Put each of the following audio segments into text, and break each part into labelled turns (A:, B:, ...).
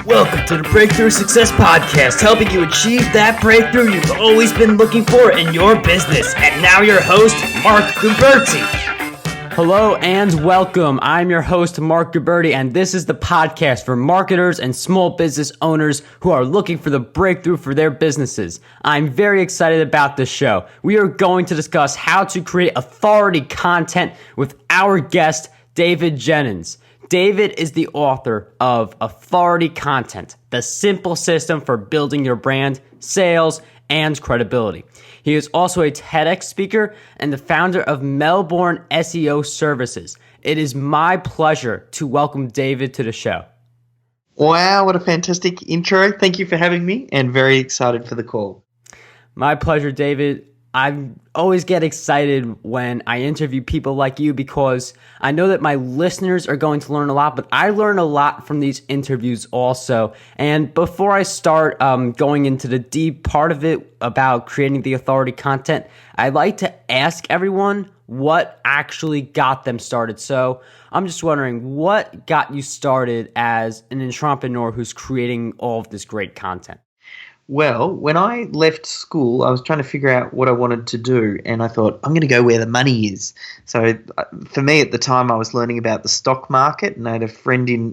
A: Welcome to the Breakthrough Success Podcast, helping you achieve that breakthrough you've always been looking for in your business. And now your host, Mark Guberti.
B: Hello and welcome. I'm your host, Mark Guberti, and this is the podcast for marketers and small business owners who are looking for the breakthrough for their businesses. I'm very excited about this show. We are going to discuss how to create authority content with our guest, David Jenyns. David is the author of Authority Content, the simple system for building your brand, sales, and credibility. He is also a TEDx speaker and the founder of Melbourne SEO services. It is my pleasure to welcome David to the show.
C: Wow, what a fantastic intro. Thank you for having me and very excited for the call.
B: My pleasure, David. I always get excited when I interview people like you because I know that my listeners are going to learn a lot, but I learn a lot from these interviews also. And before I start going into the deep part of it about creating the authority content, I'd like to ask everyone what actually got them started. So I'm just wondering, what got you started as an entrepreneur who's creating all of this great content?
C: Well, when I left school, I was trying to figure out what I wanted to do, and I thought, I'm going to go where the money is. So for me at the time, I was learning about the stock market, and I had a friend in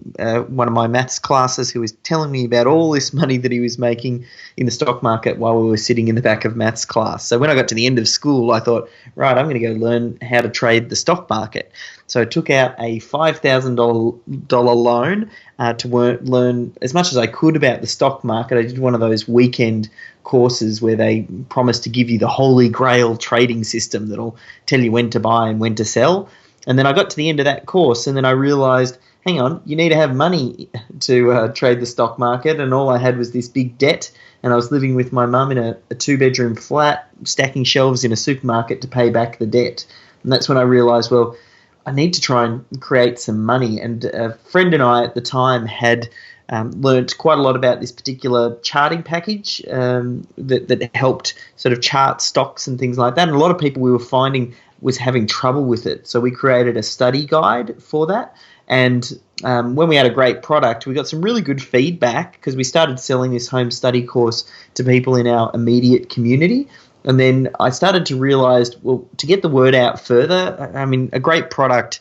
C: one of my maths classes who was telling me about all this money that he was making in the stock market while we were sitting in the back of maths class. So when I got to the end of school, I thought, right, I'm going to go learn how to trade the stock market. So I took out a $5,000 loan to learn as much as I could about the stock market. I did one of those weekend courses where they promise to give you the holy grail trading system that'll tell you when to buy and when to sell. And then I got to the end of that course and then I realized, hang on, you need to have money to trade the stock market. And all I had was this big debt. And I was living with my mum in a two-bedroom flat, stacking shelves in a supermarket to pay back the debt. And that's when I realized, well, I need to try and create some money. And a friend and I at the time had learnt quite a lot about this particular charting package that helped sort of chart stocks and things like that. And a lot of people we were finding was having trouble with it. So we created a study guide for that. And when we had a great product, we got some really good feedback because we started selling this home study course to people in our immediate community. And then I started to realize, well, to get the word out further, I mean, a great product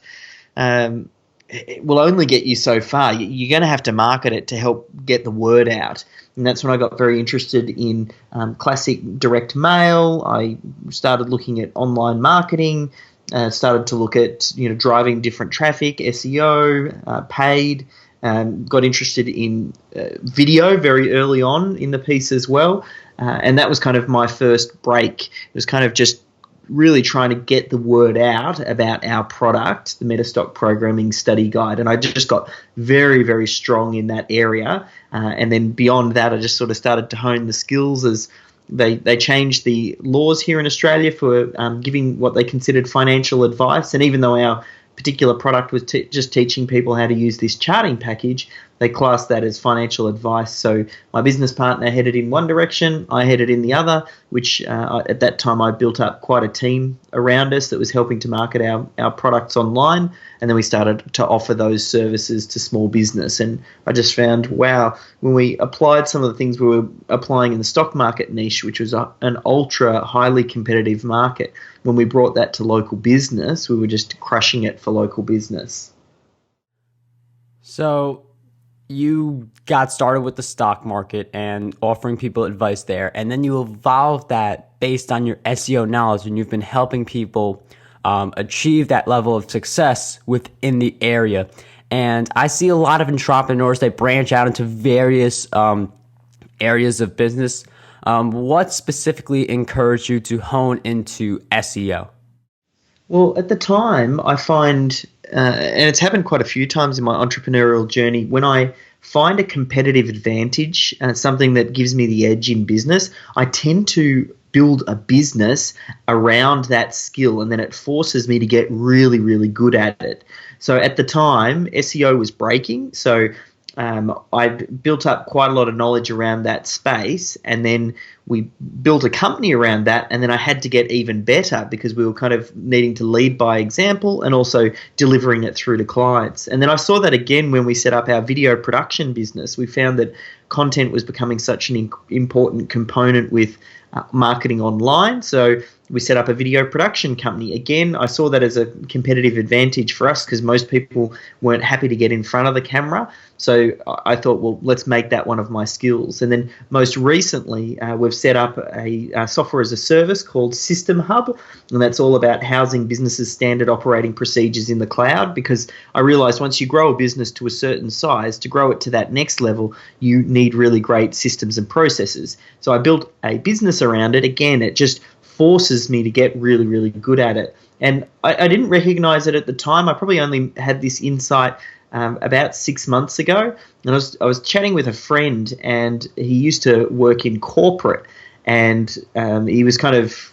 C: it will only get you so far. You're going to have to market it to help get the word out. And that's when I got very interested in classic direct mail. I started looking at online marketing, started to look at driving different traffic, SEO, paid. Got interested in video very early on in the piece as well. And that was kind of my first break. It was kind of just really trying to get the word out about our product, the Metastock Programming Study Guide. And I just got very, very strong in that area. And then beyond that, I just sort of started to hone the skills as they changed the laws here in Australia for giving what they considered financial advice. And even though our particular product was just teaching people how to use this charting package, they classed that as financial advice. So my business partner headed in one direction, I headed in the other, which at that time I built up quite a team around us that was helping to market our products online. And then we started to offer those services to small business. And I just found, wow, when we applied some of the things we were applying in the stock market niche, which was an ultra highly competitive market, when we brought that to local business, we were just crushing it for local business.
B: So you got started with the stock market and offering people advice there, and then you evolved that based on your SEO knowledge, and you've been helping people achieve that level of success within the area. And I see a lot of entrepreneurs, they branch out into various areas of business. What specifically encouraged you to hone into SEO?
C: Well, at the time, I find, and it's happened quite a few times in my entrepreneurial journey, when I find a competitive advantage, something that gives me the edge in business, I tend to build a business around that skill, and then it forces me to get really, really good at it. So at the time, SEO was breaking. So I'd built up quite a lot of knowledge around that space, and then we built a company around that, and then I had to get even better because we were kind of needing to lead by example and also delivering it through to clients. And then I saw that again when we set up our video production business. We found that content was becoming such an important component with marketing online. So we set up a video production company. Again, I saw that as a competitive advantage for us because most people weren't happy to get in front of the camera. So I thought, well, let's make that one of my skills. And then most recently, we've set up a software as a service called System Hub, and that's all about housing businesses' standard operating procedures in the cloud, because I realized once you grow a business to a certain size, to grow it to that next level, you need really great systems and processes. So I built a business around it. Again, it just forces me to get really, really good at it. And I didn't recognize it at the time. I probably only had this insight about 6 months ago. And I was chatting with a friend, and he used to work in corporate. And he was kind of,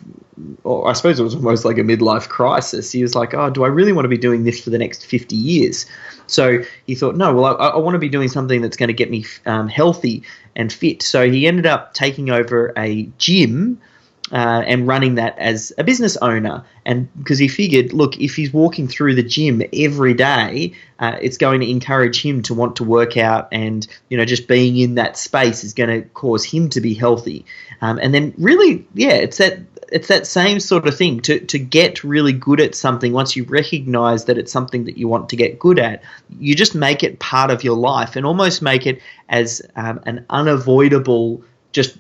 C: or I suppose it was almost like a midlife crisis. He was like, oh, do I really want to be doing this for the next 50 years? So he thought, no, well, I want to be doing something that's going to get me healthy and fit. So he ended up taking over a gym and running that as a business owner. And because he figured, look, if he's walking through the gym every day, it's going to encourage him to want to work out, and just being in that space is going to cause him to be healthy. And then really, yeah, it's that same sort of thing to get really good at something. Once you recognize that it's something that you want to get good at, you just make it part of your life and almost make it as an unavoidable just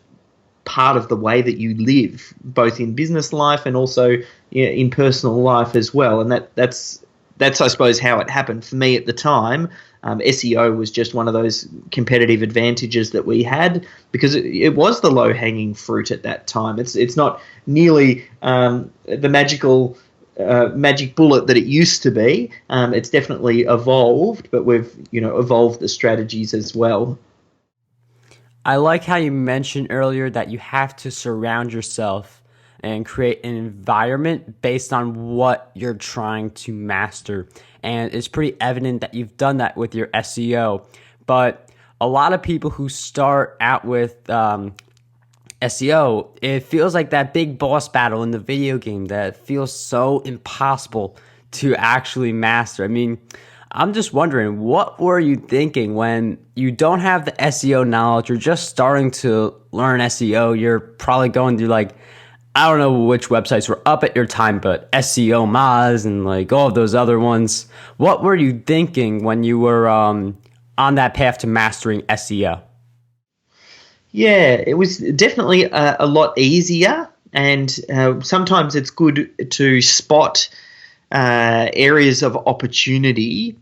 C: part of the way that you live, both in business life and also in personal life as well. And that's I suppose how it happened for me at the time. SEO was just one of those competitive advantages that we had because it was the low-hanging fruit at that time. It's not nearly the magic bullet that it used to be. It's definitely evolved, but we've evolved the strategies as well.
B: I like how you mentioned earlier that you have to surround yourself and create an environment based on what you're trying to master. And it's pretty evident that you've done that with your SEO. But a lot of people who start out with SEO, it feels like that big boss battle in the video game that feels so impossible to actually master. I mean, I'm just wondering, what were you thinking when you don't have the SEO knowledge? You're just starting to learn SEO. You're probably going through I don't know which websites were up at your time, but SEO Moz and all of those other ones. What were you thinking when you were on that path to mastering SEO?
C: Yeah, it was definitely a lot easier, and sometimes it's good to spot areas of opportunity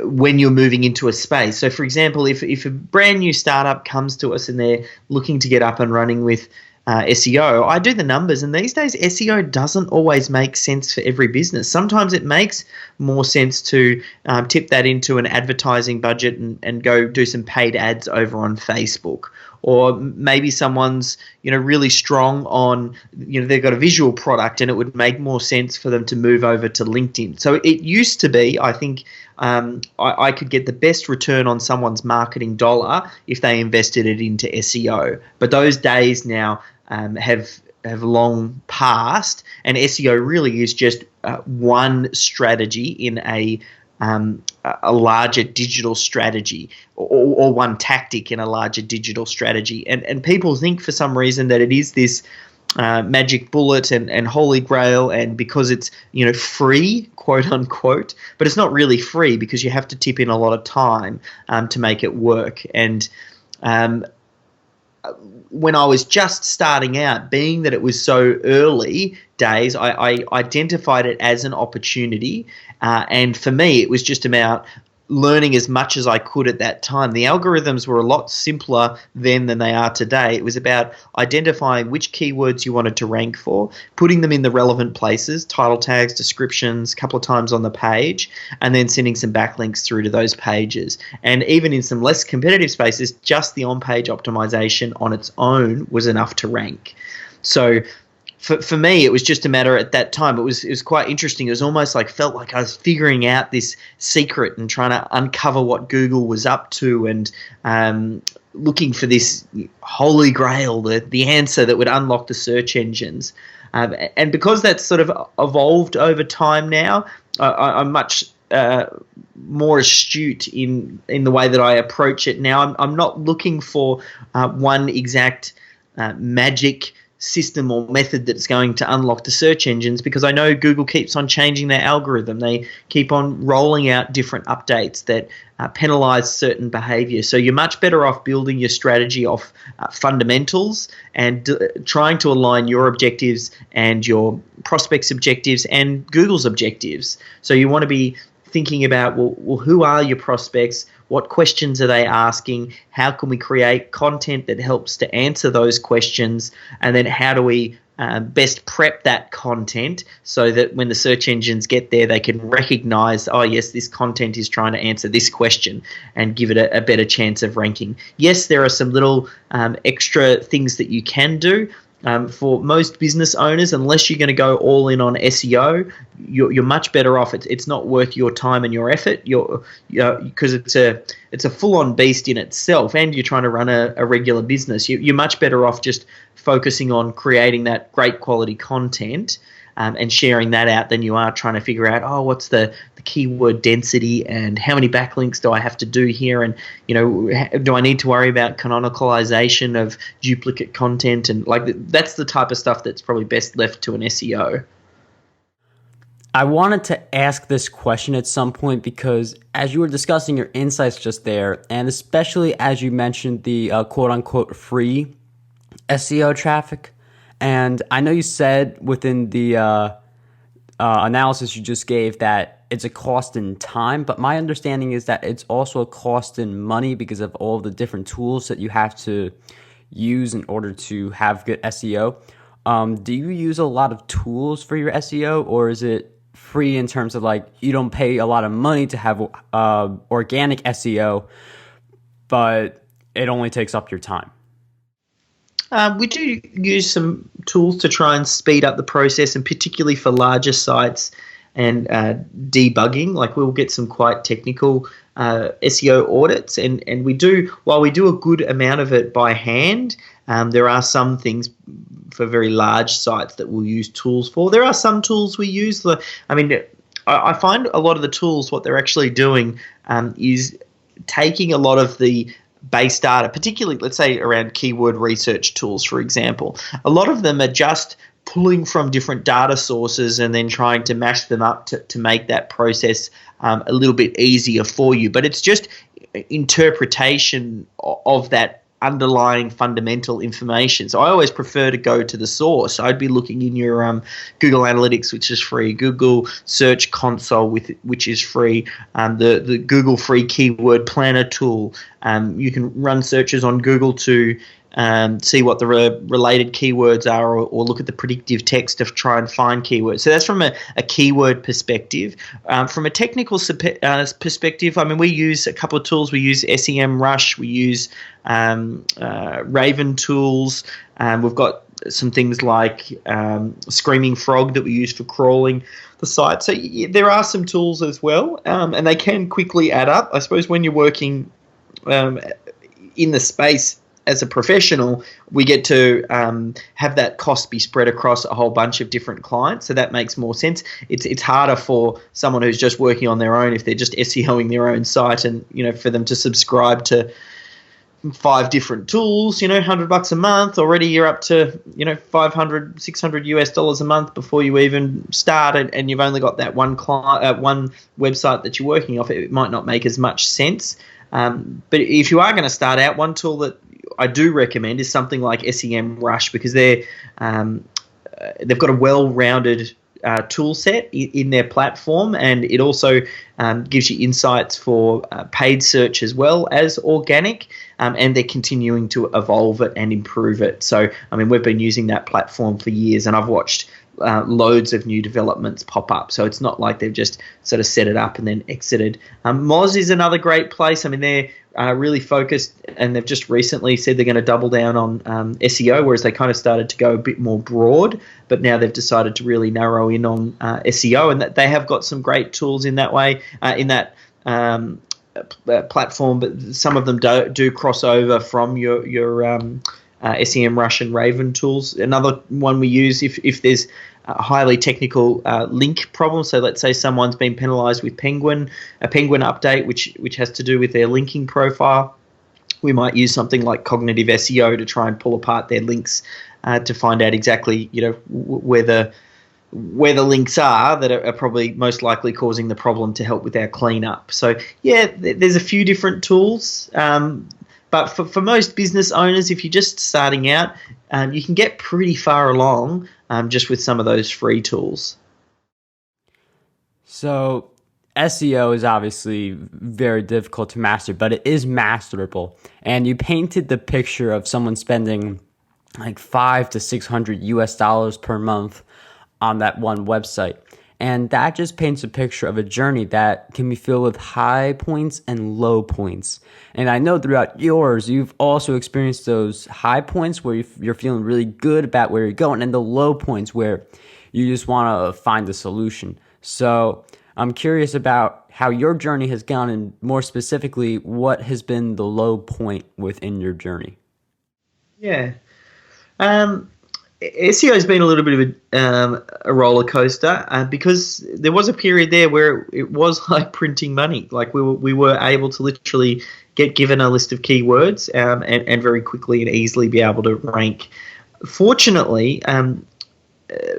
C: when you're moving into a space. So, for example, if a brand new startup comes to us and they're looking to get up and running with SEO, I do the numbers, and these days SEO doesn't always make sense for every business. Sometimes it makes more sense to tip that into an advertising budget and go do some paid ads over on Facebook. Or maybe someone's really strong on they've got a visual product, and it would make more sense for them to move over to LinkedIn. So it used to be, I think, I could get the best return on someone's marketing dollar if they invested it into SEO. But those days now have long passed, and SEO really is just one strategy in a larger digital strategy, or one tactic in a larger digital strategy. And people think for some reason that it is this magic bullet and holy grail, and because it's free, quote unquote, but it's not really free because you have to tip in a lot of time to make it work. And when I was just starting out, being that it was so early days, I identified it as an opportunity. And for me, it was just about learning as much as I could at that time. The algorithms were a lot simpler then than they are today. It was about identifying which keywords you wanted to rank for, putting them in the relevant places, title tags, descriptions, a couple of times on the page, and then sending some backlinks through to those pages. And even in some less competitive spaces, just the on-page optimization on its own was enough to rank. So for me, it was just a matter at that time. It was quite interesting. It was almost like felt like I was figuring out this secret and trying to uncover what Google was up to, and looking for this holy grail, the answer that would unlock the search engines. And because that's sort of evolved over time now, I'm much more astute in the way that I approach it now. I'm not looking for one exact magic system or method that's going to unlock the search engines, because I know Google keeps on changing their algorithm. They keep on rolling out different updates that penalize certain behavior. So you're much better off building your strategy off fundamentals and trying to align your objectives and your prospects' objectives and Google's objectives. So you want to be thinking about, well, who are your prospects? What questions are they asking? How can we create content that helps to answer those questions? And then how do we best prep that content so that when the search engines get there, they can recognize, oh, yes, this content is trying to answer this question, and give it a better chance of ranking. Yes, there are some little extra things that you can do. For most business owners, unless you're going to go all in on SEO, you're much better off. It's not worth your time and your effort. Because it's a full-on beast in itself, and you're trying to run a regular business. You're much better off just focusing on creating that great quality content and sharing that out than you are trying to figure out, oh, what's the keyword density and how many backlinks do I have to do here, and do I need to worry about canonicalization of duplicate content, and that's the type of stuff that's probably best left to an SEO.
B: I wanted to ask this question at some point because as you were discussing your insights just there, and especially as you mentioned the quote-unquote free SEO traffic, and I know you said within the analysis you just gave that it's a cost in time, but my understanding is that it's also a cost in money because of all the different tools that you have to use in order to have good SEO. Do you use a lot of tools for your SEO, or is it free in terms of you don't pay a lot of money to have organic SEO, but it only takes up your time?
C: We do use some tools to try and speed up the process, and particularly for larger sites and debugging. We'll get some quite technical SEO audits, and while we do a good amount of it by hand, there are some things for very large sites that we'll use tools for. There are some tools we use. I find a lot of the tools, what they're actually doing is taking a lot of the base data, particularly, let's say, around keyword research tools, for example. A lot of them are just pulling from different data sources and then trying to mash them up to make that process a little bit easier for you. But it's just interpretation of that underlying fundamental information. So I always prefer to go to the source. I'd be looking in your Google Analytics, which is free, Google Search Console, which is free, the Google free keyword planner tool. You can run searches on Google to see what the related keywords are, or look at the predictive text to try and find keywords. So that's from a keyword perspective. From a technical perspective, we use a couple of tools. We use SEMrush, we use Raven tools. We've got some things like Screaming Frog that we use for crawling the site. So there are some tools as well, and they can quickly add up. I suppose when you're working in the space as a professional, we get to have that cost be spread across a whole bunch of different clients, so that makes more sense. It's harder for someone who's just working on their own, if they're just SEOing their own site, and for them to subscribe to 5 different tools, $100 a month. Already you're up to $500, $600 a month before you even start, and you've only got that one website that you're working off. It might not make as much sense. But if you are going to start out, one tool that I do recommend is something like SEMrush, because they've got a well-rounded tool set in their platform, and it also gives you insights for paid search as well as organic, and they're continuing to evolve it and improve it. So we've been using that platform for years, and I've watched loads of new developments pop up. So it's not like they've just sort of set it up and then exited. Moz is another great place. I mean, they're really focused, and they've just recently said they're going to double down on SEO, whereas they kind of started to go a bit more broad, but now they've decided to really narrow in on SEO, and that they have got some great tools in that way, in that platform, but some of them do cross over from your SEMrush and Raven tools. Another one we use if there's a highly technical link problem. So let's say someone's been penalized with a Penguin update, which has to do with their linking profile. We might use something like cognitive SEO to try and pull apart their links to find out exactly, where the links are that are probably most likely causing the problem to help with our cleanup. So yeah, there's a few different tools. But for most business owners, if you're just starting out, you can get pretty far along just with some of those free tools.
B: So SEO is obviously very difficult to master, but it is masterable. And you painted the picture of someone spending like $500 to $600 per month on that one website. And that just paints a picture of a journey that can be filled with high points and low points. And I know throughout yours, you've also experienced those high points where you're feeling really good about where you're going, and the low points where you just want to find a solution. So I'm curious about how your journey has gone, and more specifically, what has been the low point within your journey.
C: Yeah. SEO has been a little bit of a roller coaster because there was a period there where it was like printing money. Like we were able to literally get given a list of keywords and very quickly and easily be able to rank. Fortunately,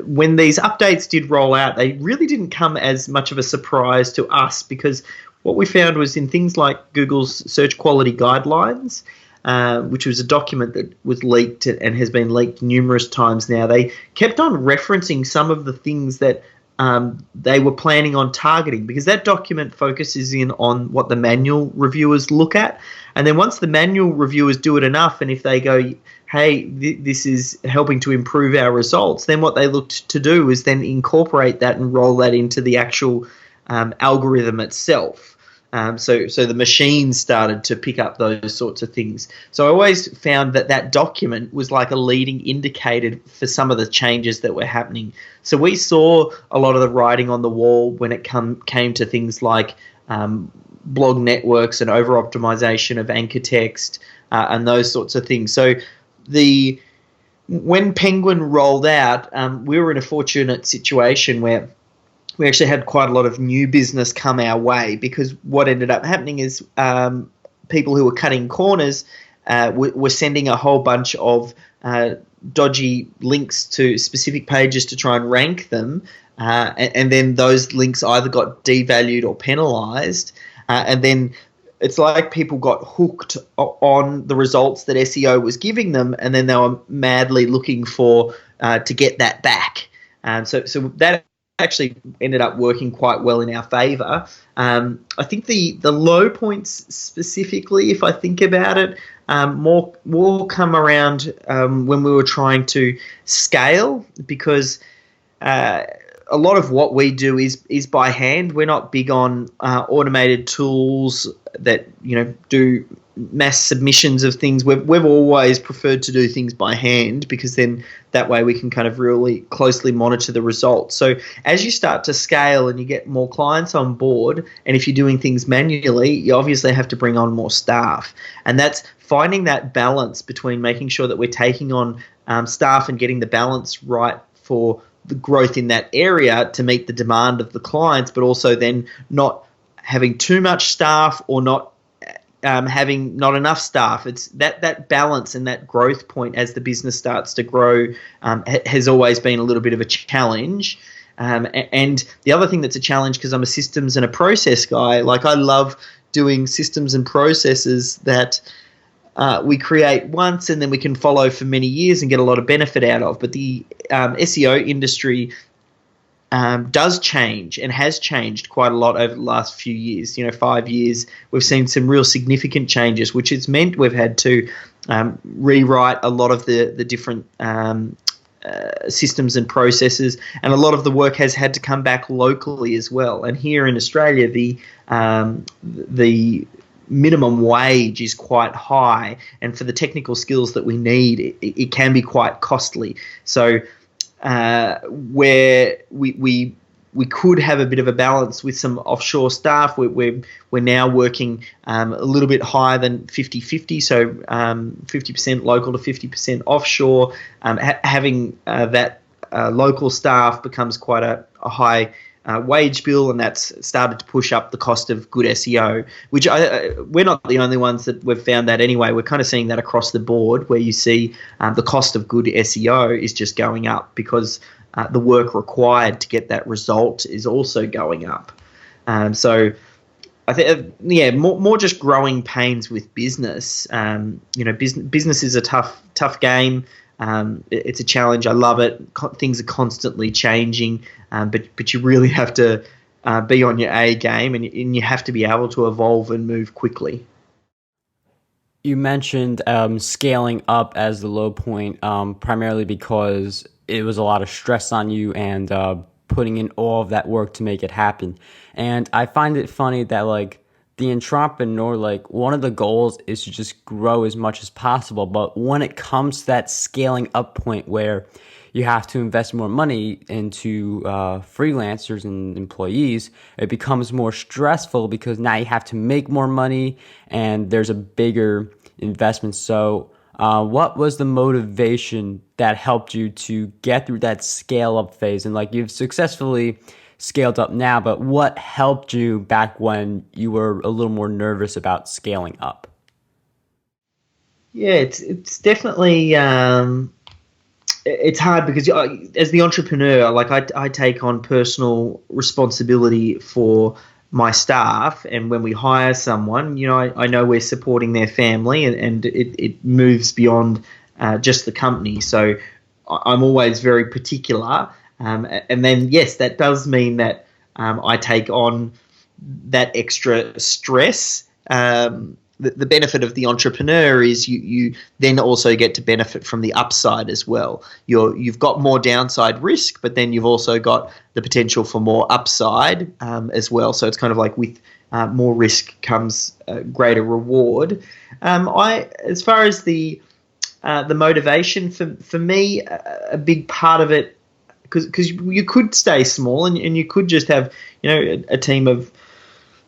C: when these updates did roll out, they really didn't come as much of a surprise to us, because what we found was in things like Google's search quality guidelines, which was a document that was leaked and has been leaked numerous times now, they kept on referencing some of the things that they were planning on targeting, because that document focuses in on what the manual reviewers look at. And then once the manual reviewers do it enough, and if they go, hey, this is helping to improve our results, then what they looked to do is then incorporate that and roll that into the actual algorithm itself. So the machine started to pick up those sorts of things. So I always found that document was like a leading indicator for some of the changes that were happening. So we saw a lot of the writing on the wall when it came to things like blog networks and over-optimization of anchor text and those sorts of things. So when Penguin rolled out, we were in a fortunate situation where we actually had quite a lot of new business come our way, because what ended up happening is people who were cutting corners were sending a whole bunch of dodgy links to specific pages to try and rank them, and then those links either got devalued or penalized, and then it's like people got hooked on the results that SEO was giving them, and then they were madly looking for to get that back. So that actually ended up working quite well in our favor. I think the low points specifically, if I think about it, more come around when we were trying to scale, because a lot of what we do is by hand. We're not big on automated tools that do mass submissions of things. We've always preferred to do things by hand, because then that way we can kind of really closely monitor the results. So as you start to scale and you get more clients on board, and if you're doing things manually, you obviously have to bring on more staff. And that's finding that balance between making sure that we're taking on staff and getting the balance right for the growth in that area to meet the demand of the clients, but also then not having too much staff or not having not enough staff. It's that balance and that growth point as the business starts to grow has always been a little bit of a challenge. And the other thing that's a challenge, because I'm a systems and a process guy, like I love doing systems and processes that we create once and then we can follow for many years and get a lot of benefit out of. But the SEO industry does change and has changed quite a lot over the last few years. 5 years, we've seen some real significant changes, which has meant we've had to rewrite a lot of the different systems and processes, and a lot of the work has had to come back locally as well. And here in Australia, the minimum wage is quite high, and for the technical skills that we need, it can be quite costly. So where we could have a bit of a balance with some offshore staff. We're now working a little bit higher than 50-50, so 50% local to 50% offshore. Having that local staff becomes quite a high wage bill, and that's started to push up the cost of good SEO, which we're not the only ones that we've found that anyway. We're kind of seeing that across the board, where you see the cost of good SEO is just going up because the work required to get that result is also going up. So I think, more just growing pains with business. Business is a tough game. It's a challenge. I love it. Things are constantly changing, but you really have to be on your A game, and you have to be able to evolve and move quickly.
B: You mentioned scaling up as the low point, primarily because it was a lot of stress on you and putting in all of that work to make it happen. And I find it funny that, like, the entrepreneur, like, one of the goals is to just grow as much as possible. But when it comes to that scaling up point where you have to invest more money into freelancers and employees, it becomes more stressful because now you have to make more money and there's a bigger investment. So what was the motivation that helped you to get through that scale up phase? And, like, you've successfully scaled up now, but what helped you back when you were a little more nervous about scaling up?
C: Yeah, it's definitely it's hard because as the entrepreneur, like, I take on personal responsibility for my staff, and when we hire someone, I know we're supporting their family, and it moves beyond just the company. So I'm always very particular. And then, yes, that does mean that I take on that extra stress. The benefit of the entrepreneur is you then also get to benefit from the upside as well. You've got more downside risk, but then you've also got the potential for more upside as well. So it's kind of like with more risk comes greater reward. As far as the motivation for me, a big part of it, because you could stay small and you could just have a team of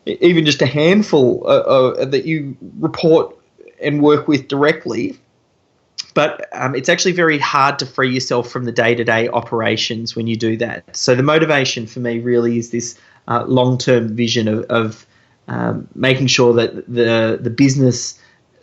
C: even just a handful that you report and work with directly. But it's actually very hard to free yourself from the day-to-day operations when you do that. So the motivation for me really is this long-term vision of making sure that the business,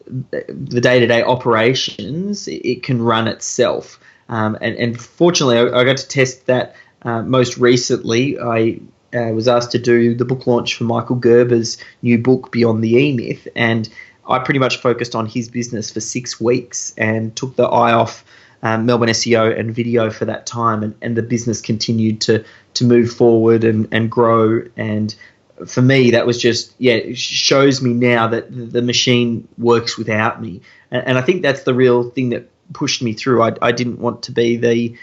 C: the day-to-day operations, it can run itself. And fortunately, I got to test that most recently. I was asked to do the book launch for Michael Gerber's new book, Beyond the E-Myth, and I pretty much focused on his business for 6 weeks and took the eye off Melbourne SEO and video for that time, and the business continued to move forward and grow. And for me, that was just, it shows me now that the machine works without me. And I think that's the real thing that pushed me through. I didn't want to be the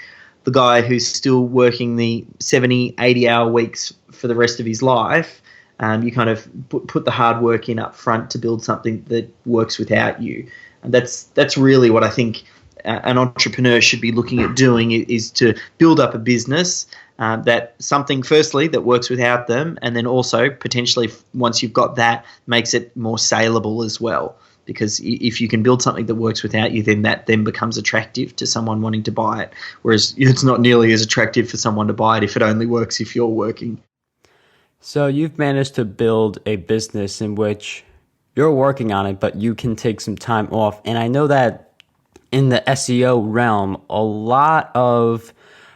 C: guy who's still working the 70, 80-hour weeks for the rest of his life. You kind of put the hard work in up front to build something that works without you. And that's really what I think an entrepreneur should be looking at doing, is to build up a business that something, firstly, that works without them, and then also potentially, once you've got that, makes it more saleable as well. Because if you can build something that works without you, then that then becomes attractive to someone wanting to buy it. Whereas it's not nearly as attractive for someone to buy it if it only works if you're working.
B: So you've managed to build a business in which you're working on it, but you can take some time off. And I know that in the SEO realm, a lot of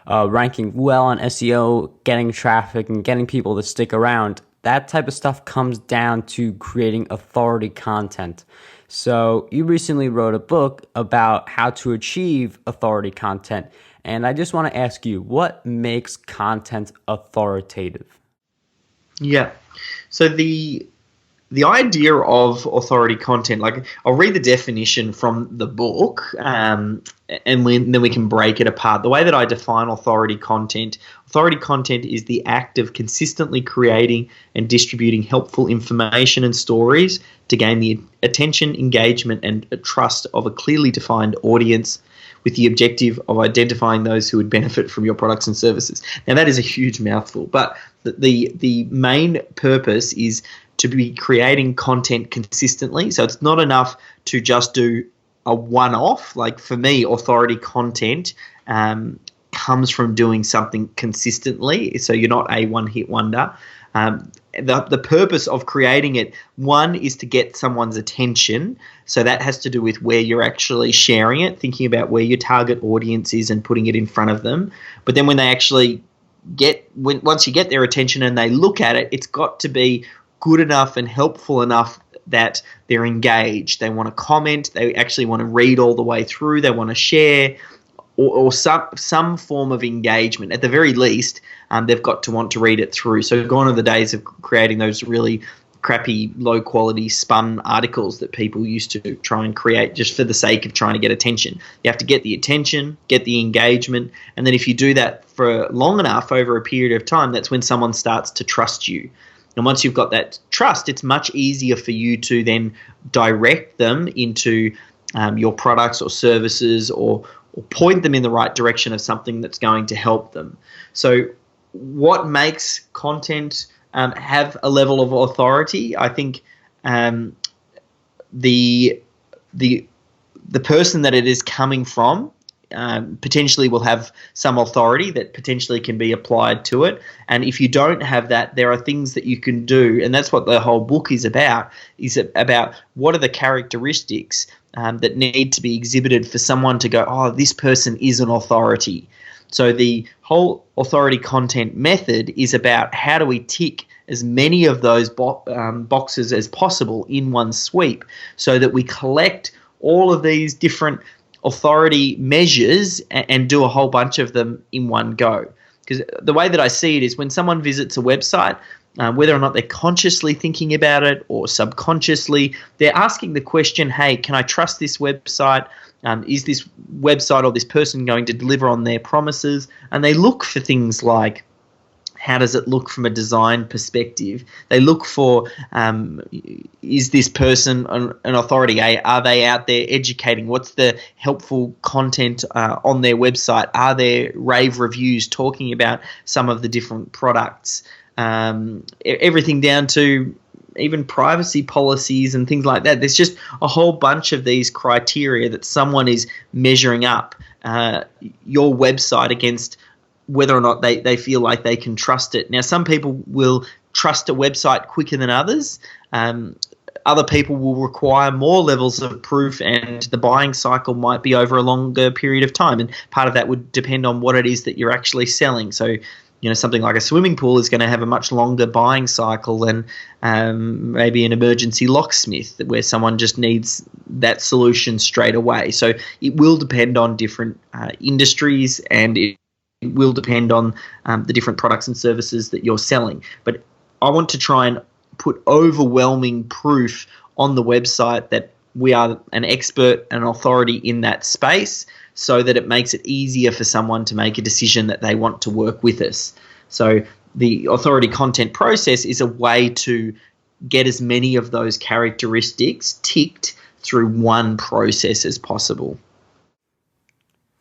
B: ranking well on SEO, getting traffic and getting people to stick around, that type of stuff comes down to creating authority content. So you recently wrote a book about how to achieve authority content. And I just want to ask you, what makes content authoritative?
C: Yeah. So the the idea of authority content, like I'll read the definition from the book, and then we can break it apart. The way that I define authority content is the act of consistently creating and distributing helpful information and stories to gain the attention, engagement, and trust of a clearly defined audience, with the objective of identifying those who would benefit from your products and services. Now, that is a huge mouthful, but the main purpose is to be creating content consistently. So it's not enough to just do a one-off. Like for me, authority content comes from doing something consistently. So you're not a one-hit wonder. The purpose of creating it, one, is to get someone's attention. So that has to do with where you're actually sharing it, thinking about where your target audience is and putting it in front of them. But then when they actually once you get their attention and they look at it, it's got to be good enough and helpful enough that they're engaged. They want to comment. They actually want to read all the way through. They want to share. Or some form of engagement. At the very least, they've got to want to read it through. So gone are the days of creating those really crappy, low-quality spun articles that people used to try and create just for the sake of trying to get attention. You have to get the attention, get the engagement, and then if you do that for long enough over a period of time, that's when someone starts to trust you. And once you've got that trust, it's much easier for you to then direct them into your products or services or point them in the right direction of something that's going to help them. So what makes content have a level of authority? I think the person that it is coming from potentially will have some authority that potentially can be applied to it. And if you don't have that, there are things that you can do, and that's what the whole book is about what are the characteristics that need to be exhibited for someone to go, oh, this person is an authority. So the whole authority content method is about how do we tick as many of those boxes as possible in one sweep so that we collect all of these different authority measures and do a whole bunch of them in one go. Because the way that I see it is when someone visits a website, whether or not they're consciously thinking about it or subconsciously, they're asking the question, hey, can I trust this website? Is this website or this person going to deliver on their promises? And they look for things like, how does it look from a design perspective? They look for, is this person an authority? Are they out there educating? What's the helpful content on their website? Are there rave reviews talking about some of the different products? Everything down to even privacy policies and things like that. There's just a whole bunch of these criteria that someone is measuring up your website against whether or not they feel like they can trust it. Now, some people will trust a website quicker than others. Other people will require more levels of proof, and the buying cycle might be over a longer period of time. And part of that would depend on what it is that you're actually selling. So, something like a swimming pool is going to have a much longer buying cycle than maybe an emergency locksmith where someone just needs that solution straight away. So it will depend on different industries, and it will depend on the different products and services that you're selling. But I want to try and put overwhelming proof on the website that we are an expert and an authority in that space, so that it makes it easier for someone to make a decision that they want to work with us. So the authority content process is a way to get as many of those characteristics ticked through one process as possible.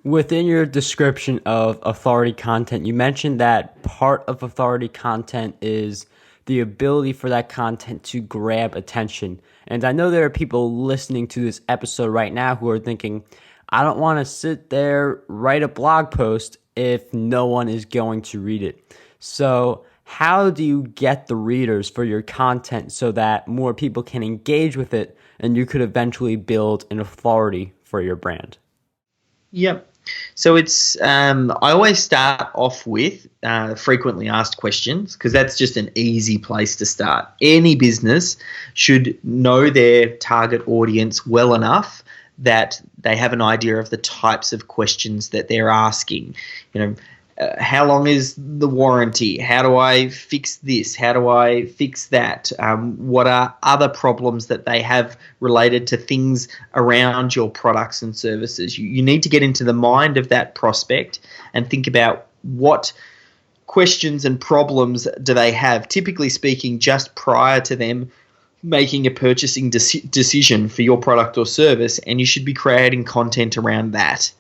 B: Within your description of authority content, you mentioned that part of authority content is the ability for that content to grab attention. And I know there are people listening to this episode right now who are thinking, I don't want to sit there, write a blog post if no one is going to read it. So how do you get the readers for your content so that more people can engage with it and you could eventually build an authority for your brand?
C: Yep. So it's I always start off with frequently asked questions, because that's just an easy place to start. Any business should know their target audience well enough that they have an idea of the types of questions that they're asking. how long is the warranty? How do I fix this? How do I fix that? What are other problems that they have related to things around your products and services? You need to get into the mind of that prospect and think about what questions and problems do they have, typically speaking, just prior to them making a purchasing decision for your product or service, and you should be creating content around that.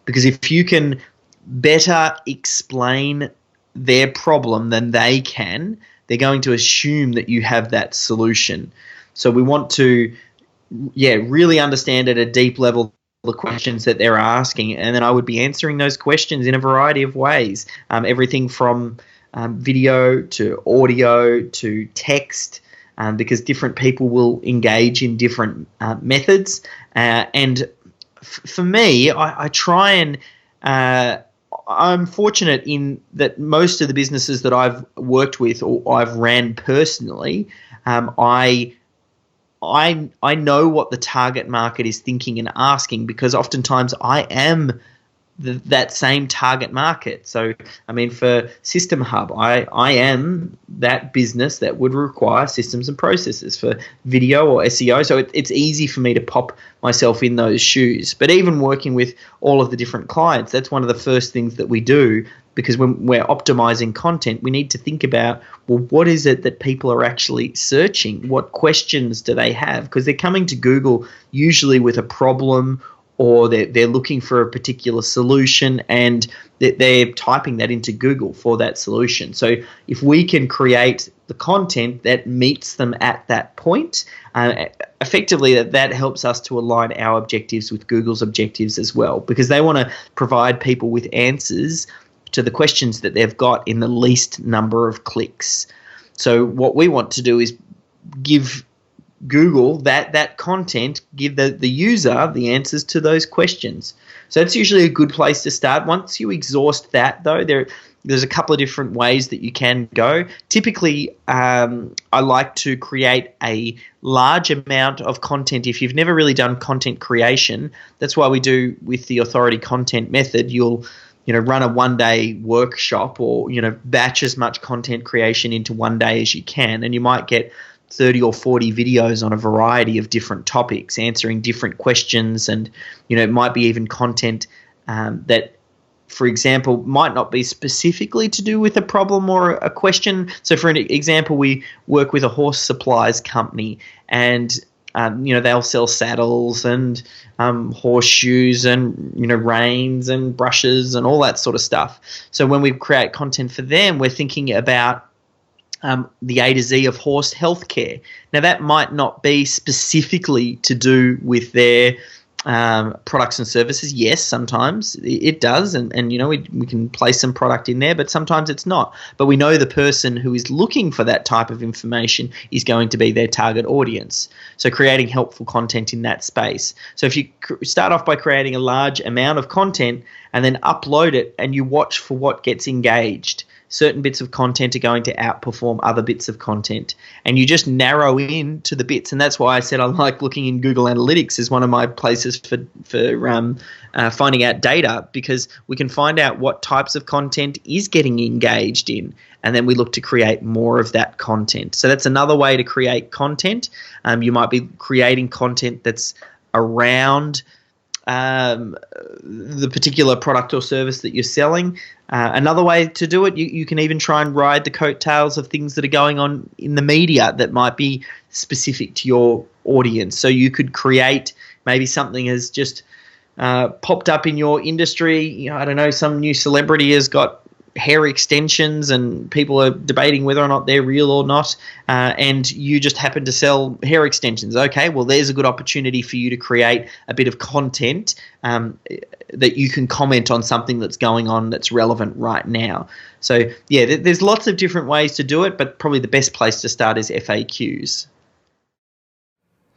C: Because if you can better explain their problem than they can, they're going to assume that you have that solution. So we want to, really understand at a deep level the questions that they're asking, and then I would be answering those questions in a variety of ways, everything from video to audio to text, because different people will engage in different methods. And for me, I try and I'm fortunate in that most of the businesses that I've worked with or I've ran personally, I know what the target market is thinking and asking, because oftentimes I am that same target market. So, I mean, for System Hub, I am that business that would require systems and processes for video or SEO. So it's easy for me to pop myself in those shoes. But even working with all of the different clients, that's one of the first things that we do, because when we're optimizing content, we need to think about, well, what is it that people are actually searching? What questions do they have? Because they're coming to Google usually with a problem, or they're looking for a particular solution, and they're typing that into Google for that solution. So if we can create the content that meets them at that point, effectively that helps us to align our objectives with Google's objectives as well, because they want to provide people with answers to the questions that they've got in the least number of clicks. So what we want to do is give Google that content, give the user the answers to those questions. So that's usually a good place to start. Once you exhaust that, though, there's a couple of different ways that you can go. Typically, I like to create a large amount of content. If you've never really done content creation, that's why we do with the Authority Content method. You'll run a one-day workshop, or batch as much content creation into one day as you can, and you might get 30 or 40 videos on a variety of different topics, answering different questions. And it might be even content that, for example, might not be specifically to do with a problem or a question. So for an example, we work with a horse supplies company, and they'll sell saddles and horseshoes and reins and brushes and all that sort of stuff. So when we create content for them, we're thinking about the A to Z of horse healthcare. Now, that might not be specifically to do with their products and services. Yes, sometimes it does, and we can place some product in there, but sometimes it's not. But we know the person who is looking for that type of information is going to be their target audience. So creating helpful content in that space. So if you start off by creating a large amount of content and then upload it, and you watch for what gets engaged, certain bits of content are going to outperform other bits of content, and you just narrow in to the bits. And that's why I said I like looking in Google Analytics as one of my places for finding out data, because we can find out what types of content is getting engaged in, and then we look to create more of that content. So that's another way to create content. You might be creating content that's around the particular product or service that you're selling. Another way to do it, you can even try and ride the coattails of things that are going on in the media that might be specific to your audience. So you could create maybe something has just popped up in your industry. I don't know, some new celebrity has got hair extensions and people are debating whether or not they're real or not, and you just happen to sell hair extensions. Okay, well, there's a good opportunity for you to create a bit of content that you can comment on something that's going on that's relevant right now. So yeah, there's lots of different ways to do it, but probably the best place to start is FAQs.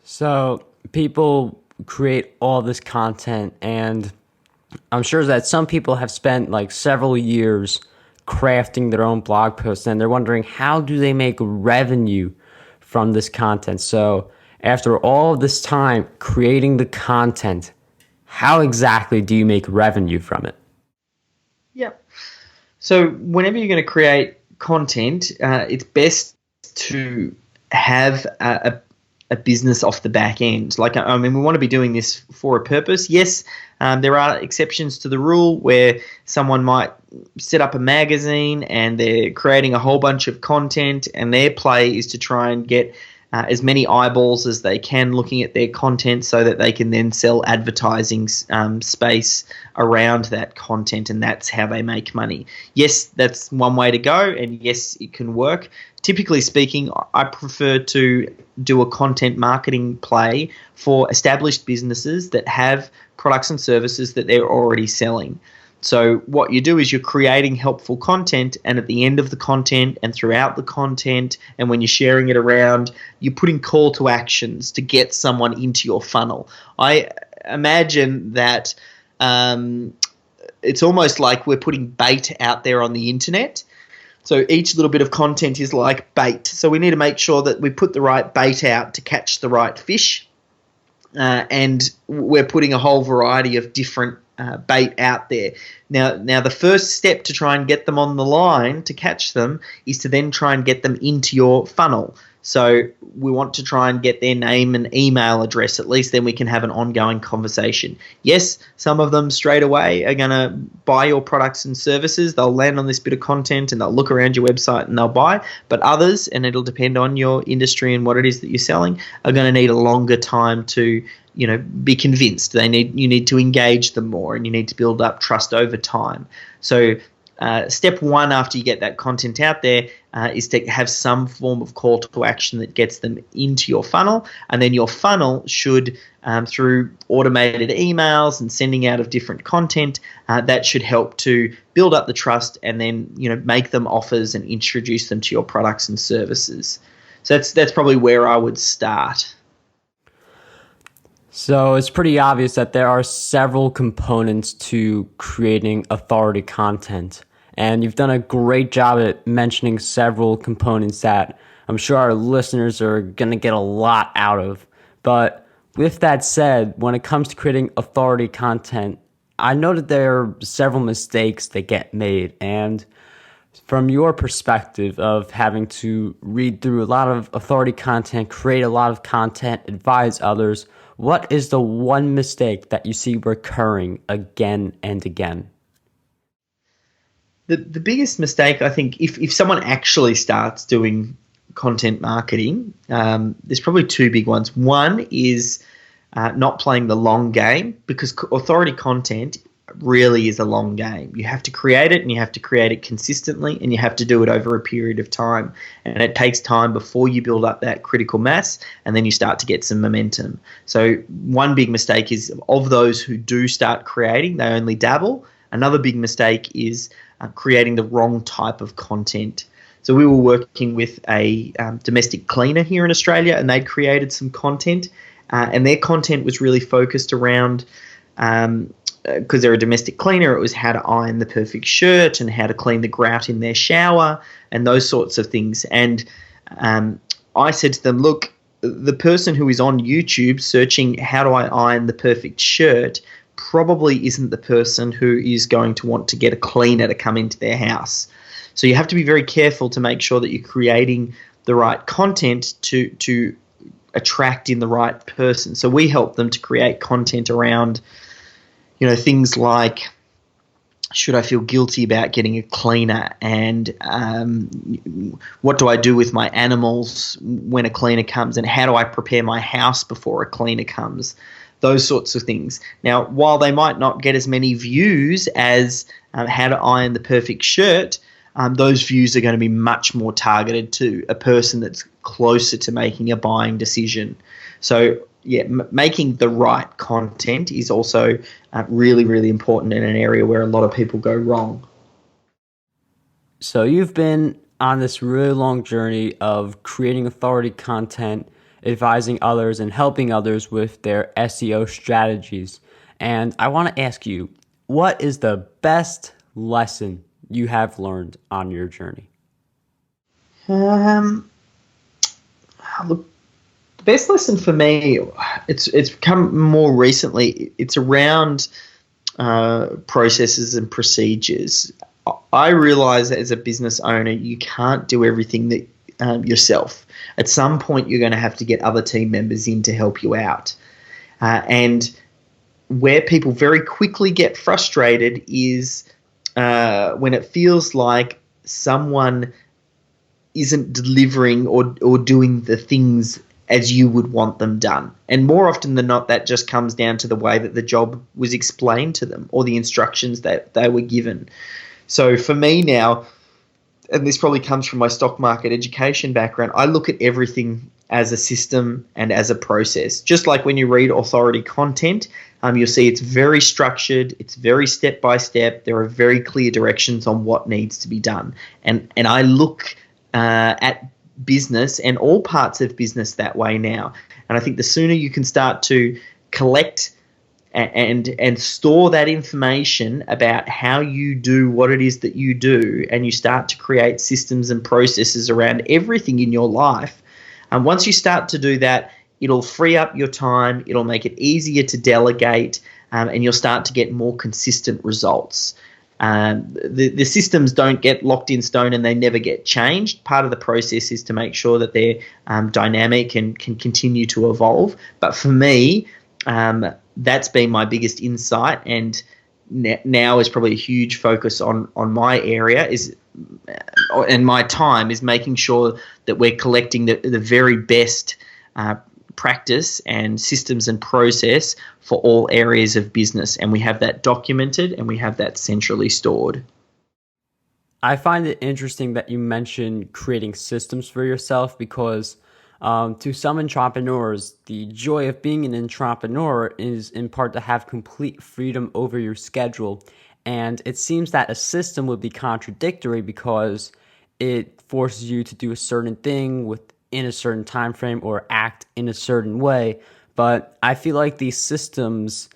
B: So people create all this content, and I'm sure that some people have spent like several years crafting their own blog posts, and they're wondering, how do they make revenue from this content? So after all of this time creating the content, how exactly do you make revenue from it?
C: Yep. So whenever you're going to create content, it's best to have a business off the back end. Like, I mean, we want to be doing this for a purpose. Yes, there are exceptions to the rule where someone might set up a magazine and they're creating a whole bunch of content, and their play is to try and get as many eyeballs as they can looking at their content so that they can then sell advertising space around that content, and that's how they make money. Yes, that's one way to go, and yes, it can work. Typically speaking, I prefer to do a content marketing play for established businesses that have products and services that they're already selling. So what you do is you're creating helpful content, and at the end of the content and throughout the content and when you're sharing it around, you're putting call to actions to get someone into your funnel. I imagine that it's almost like we're putting bait out there on the internet. So each little bit of content is like bait. So we need to make sure that we put the right bait out to catch the right fish. And we're putting a whole variety of different bait out there. Now, the first step to try and get them on the line to catch them is to then try and get them into your funnel. So we want to try and get their name and email address. At least then we can have an ongoing conversation. Yes, some of them straight away are going to buy your products and services. They'll land on this bit of content and they'll look around your website and they'll buy. But others, and it'll depend on your industry and what it is that you're selling, are going to need a longer time to be convinced. You need to engage them more, and you need to build up trust over time. So step one after you get that content out there is to have some form of call to action that gets them into your funnel, and then your funnel should, through automated emails and sending out of different content, that should help to build up the trust and then make them offers and introduce them to your products and services. So that's probably where I would start.
B: So it's pretty obvious that there are several components to creating authority content. And you've done a great job at mentioning several components that I'm sure our listeners are going to get a lot out of. But with that said, when it comes to creating authority content, I know that there are several mistakes that get made. And from your perspective of having to read through a lot of authority content, create a lot of content, advise others, what is the one mistake that you see recurring again and again?
C: The biggest mistake, I think, if someone actually starts doing content marketing, there's probably two big ones. One is not playing the long game, because authority content really is a long game. You have to create it, and you have to create it consistently, and you have to do it over a period of time. And it takes time before you build up that critical mass, and then you start to get some momentum. So one big mistake is, of those who do start creating, they only dabble. Another big mistake is creating the wrong type of content. So we were working with a domestic cleaner here in Australia, and they'd created some content, and their content was really focused around, because they're a domestic cleaner, it was how to iron the perfect shirt and how to clean the grout in their shower and those sorts of things. And I said to them, look, the person who is on YouTube searching how do I iron the perfect shirt probably isn't the person who is going to want to get a cleaner to come into their house. So you have to be very careful to make sure that you're creating the right content to attract in the right person. So we help them to create content around things like, should I feel guilty about getting a cleaner, and what do I do with my animals when a cleaner comes, and how do I prepare my house before a cleaner comes, those sorts of things. Now, while they might not get as many views as how to iron the perfect shirt, those views are going to be much more targeted to a person that's closer to making a buying decision. So making the right content is also really, really important in an area where a lot of people go wrong.
B: So you've been on this really long journey of creating authority content, advising others, and helping others with their SEO strategies. And I want to ask you, what is the best lesson you have learned on your journey?
C: Look, the best lesson for me, it's come more recently. It's around processes and procedures. I realize that as a business owner, you can't do everything that yourself. At some point, you're going to have to get other team members in to help you out. And where people very quickly get frustrated is when it feels like someone isn't delivering or doing the things as you would want them done. And more often than not, that just comes down to the way that the job was explained to them or the instructions that they were given. So for me now, and this probably comes from my stock market education background, I look at everything as a system and as a process. Just like when you read Authority Content, you'll see it's very structured, it's very step by step. There are very clear directions on what needs to be done. And I look at business and all parts of business that way now. And I think the sooner you can start to collect and store that information about how you do what it is that you do, and you start to create systems and processes around everything in your life, and once you start to do that, it'll free up your time, it'll make it easier to delegate, and you'll start to get more consistent results. The systems don't get locked in stone and they never get changed. Part of the process is to make sure that they're dynamic and can continue to evolve. But for me, that's been my biggest insight, and now is probably a huge focus on my area and my time is making sure that we're collecting the very best practice and systems and process for all areas of business, and we have that documented and we have that centrally stored.
B: I find it interesting that you mentioned creating systems for yourself because to some entrepreneurs, the joy of being an entrepreneur is in part to have complete freedom over your schedule. And it seems that a system would be contradictory because it forces you to do a certain thing within a certain time frame or act in a certain way. But I feel like these systems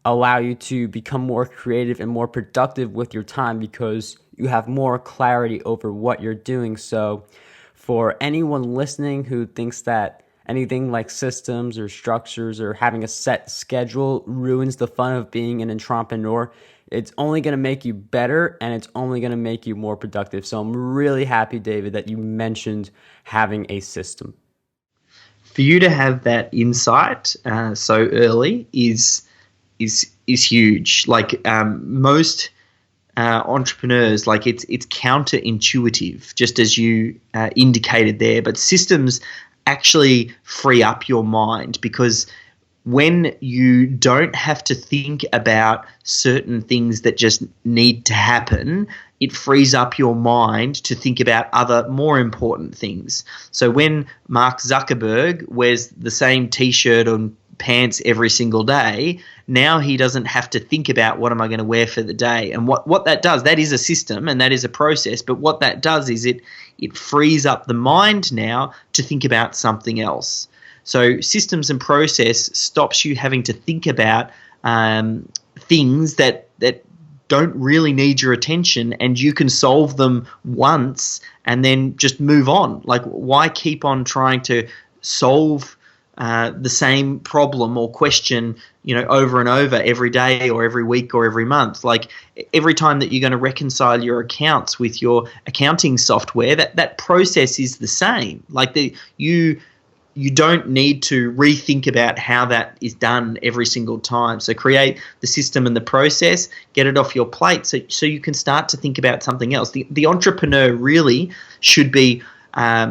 B: allow you to become more creative and more productive with your time because you have more clarity over what you're doing. So for anyone listening who thinks that anything like systems or structures or having a set schedule ruins the fun of being an entrepreneur, it's only going to make you better and it's only going to make you more productive. So I'm really happy, David, that you mentioned having a system.
C: For you to have that insight so early is huge. Like most entrepreneurs, like it's counterintuitive, just as you indicated there. But systems actually free up your mind because when you don't have to think about certain things that just need to happen, it frees up your mind to think about other more important things. So when Mark Zuckerberg wears the same T-shirt and pants every single day, now he doesn't have to think about what am I going to wear for the day. And what that does, that is a system and that is a process, but what that does is it frees up the mind now to think about something else. So systems and process stops you having to think about things that don't really need your attention, and you can solve them once and then just move on. Like, why keep on trying to solve the same problem or question, over and over every day or every week or every month? Like, every time that you're going to reconcile your accounts with your accounting software, that process is the same. Like, you don't need to rethink about how that is done every single time. So create the system and the process, get it off your plate so you can start to think about something else. The entrepreneur really should be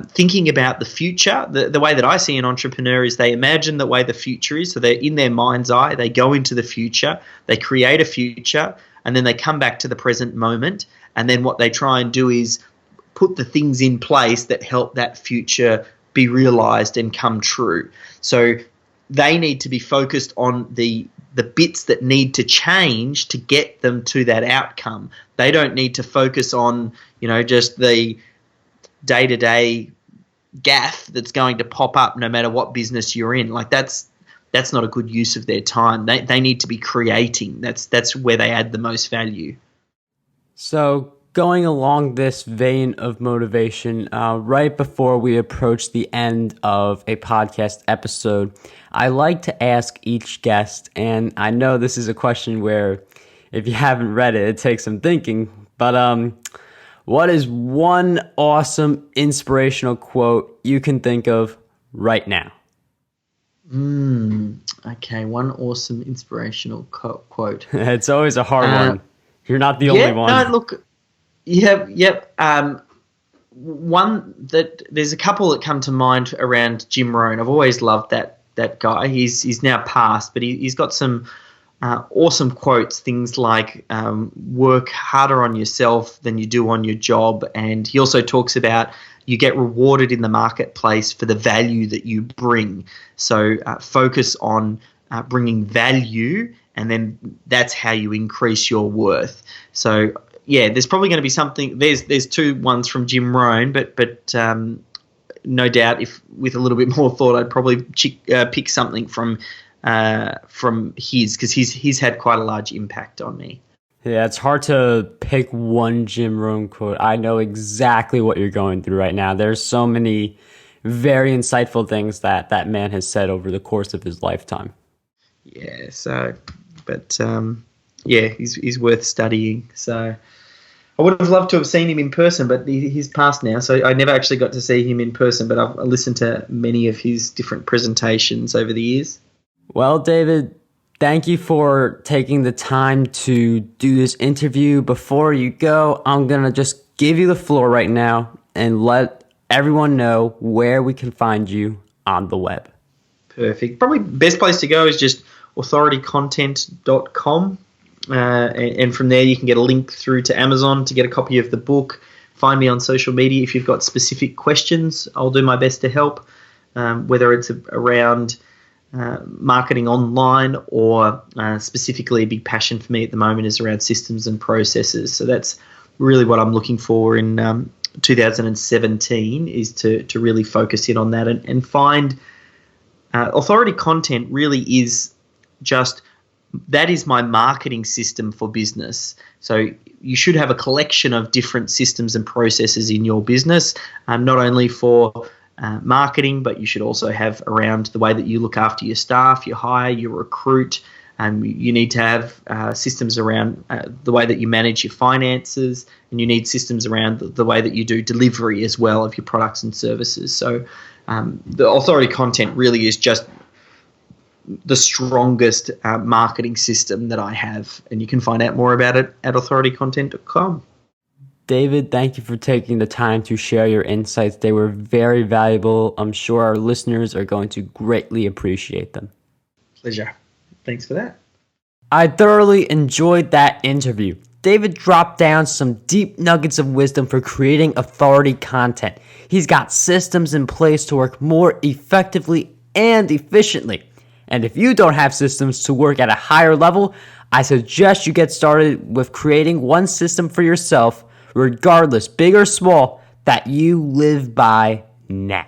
C: thinking about the future. The way that I see an entrepreneur is they imagine the way the future is. So they're in their mind's eye, they go into the future, they create a future, and then they come back to the present moment. And then what they try and do is put the things in place that help that future be realized and come true. So they need to be focused on the bits that need to change to get them to that outcome. They don't need to focus on, just the day-to-day gaff that's going to pop up no matter what business you're in. Like, that's not a good use of their time. They need to be creating. That's where they add the most value.
B: So going along this vein of motivation, right before we approach the end of a podcast episode, I like to ask each guest, and I know this is a question where if you haven't read it, it takes some thinking, But what is one awesome inspirational quote you can think of right now?
C: Okay, one awesome inspirational quote.
B: It's always a hard one. You're not the only one.
C: No, look, yep. One that there's a couple that come to mind around Jim Rohn. I've always loved that guy. He's now passed, but he's got some awesome quotes. Things like work harder on yourself than you do on your job, and he also talks about you get rewarded in the marketplace for the value that you bring. So focus on bringing value, and then that's how you increase your worth. So yeah, there's probably going to be something. There's two ones from Jim Rohn, but no doubt, if with a little bit more thought, I'd probably pick something from his, because he's had quite a large impact on me.
B: Yeah, it's hard to pick one Jim Rohn quote. I know exactly what you're going through right now. There's so many very insightful things that man has said over the course of his lifetime.
C: Yeah. So, but yeah, he's worth studying. So. I would have loved to have seen him in person, but he's passed now, so I never actually got to see him in person, but I've listened to many of his different presentations over the years.
B: Well, David, thank you for taking the time to do this interview. Before you go, I'm going to just give you the floor right now and let everyone know where we can find you on the web.
C: Perfect. Probably best place to go is just authoritycontent.com. And from there you can get a link through to Amazon to get a copy of the book. Find me on social media if you've got specific questions. I'll do my best to help, whether it's around marketing online or specifically a big passion for me at the moment is around systems and processes. So that's really what I'm looking for in 2017, is to really focus in on that and find authority content really is just – that is my marketing system for business. So you should have a collection of different systems and processes in your business, not only for marketing, but you should also have around the way that you look after your staff, you hire, you recruit. You need to have systems around the way that you manage your finances, and you need systems around the way that you do delivery as well of your products and services. So the authority content really is just the strongest marketing system that I have, and you can find out more about it at authoritycontent.com.
B: David, thank you for taking the time to share your insights. They were very valuable. I'm sure our listeners are going to greatly appreciate them.
C: Pleasure. Thanks for that.
B: I thoroughly enjoyed that interview. David dropped down some deep nuggets of wisdom for creating authority content. He's got systems in place to work more effectively and efficiently. And if you don't have systems to work at a higher level, I suggest you get started with creating one system for yourself, regardless, big or small, that you live by now.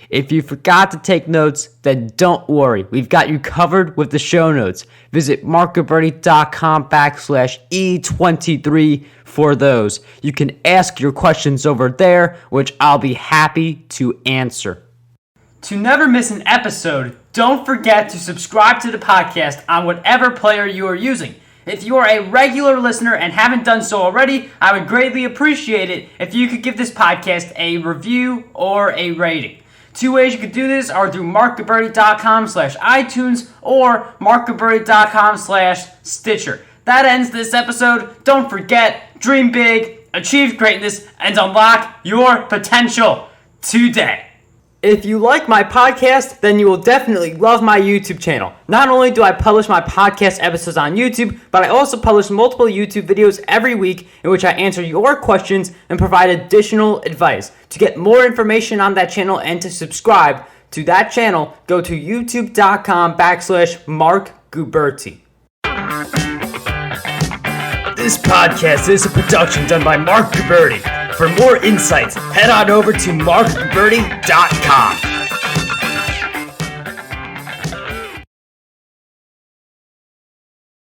B: If you forgot to take notes, then don't worry. We've got you covered with the show notes. Visit markgilberti.com/E23 for those. You can ask your questions over there, which I'll be happy to answer. To never miss an episode, don't forget to subscribe to the podcast on whatever player you are using. If you are a regular listener and haven't done so already, I would greatly appreciate it if you could give this podcast a review or a rating. Two ways you could do this are through markgilberti.com/iTunes or markgilberti.com/Stitcher. That ends this episode. Don't forget, dream big, achieve greatness, and unlock your potential today. If you like my podcast, then you will definitely love my YouTube channel. Not only do I publish my podcast episodes on YouTube, but I also publish multiple YouTube videos every week in which I answer your questions and provide additional advice. To get more information on that channel and to subscribe to that channel, go to youtube.com/MarkGuberti.
A: This podcast is a production done by Mark Guberti. For more insights, head on over to markguberti.com.